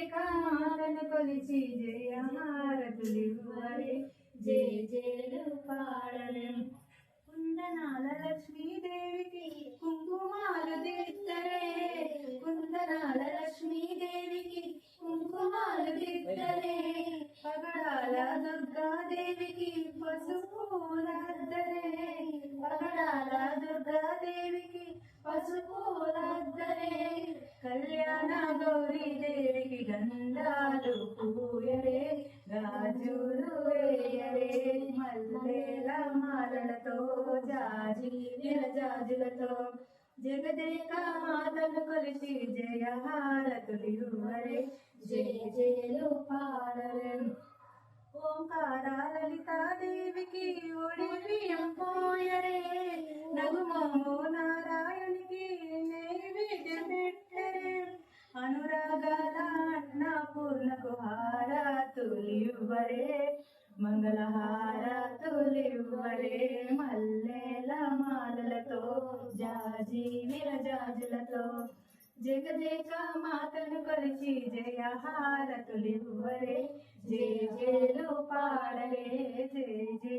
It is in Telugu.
జగదేక మాతను కొలిచి జయ హారతులివ్వరే జయ జయలు పాడరే కుందనాల లక్ష్మీదేవికి కుంకుమాలు దిద్దరే కుందనాల లక్ష్మీదేవికి కుంకుమాలు దిద్దరే పగడాల దుర్గాదేవికి పసుపు పూలద్దరే పగడాల దుర్గాదేవికి పసుపు పూలద్దరే కళ్యాణ గౌరీ దేవికి గంధాలు పూయరే గాజులు వేయరే మల్లెల మాలలతో జాజి విరజాజులతో జగదేక మాతను కొలిచి జయ హారతులివ్వరే జయ జయలు పాడరే ఓంకార లలితాదేవికి ఒడిబియ్యం పోయరే నగుమోము నారాయణికి నైవేద్యం పెట్టరే అనురాగాల అన్నపూర్ణకు హారతులివ్వరే మంగళ హారతులివ్వరే మల్లెల మాలలతో జాజి విరజాజులతో జగదేక మాతను కొలిచి జయ హారతులివ్వరే జయ జయలు పాడరే జయ జయ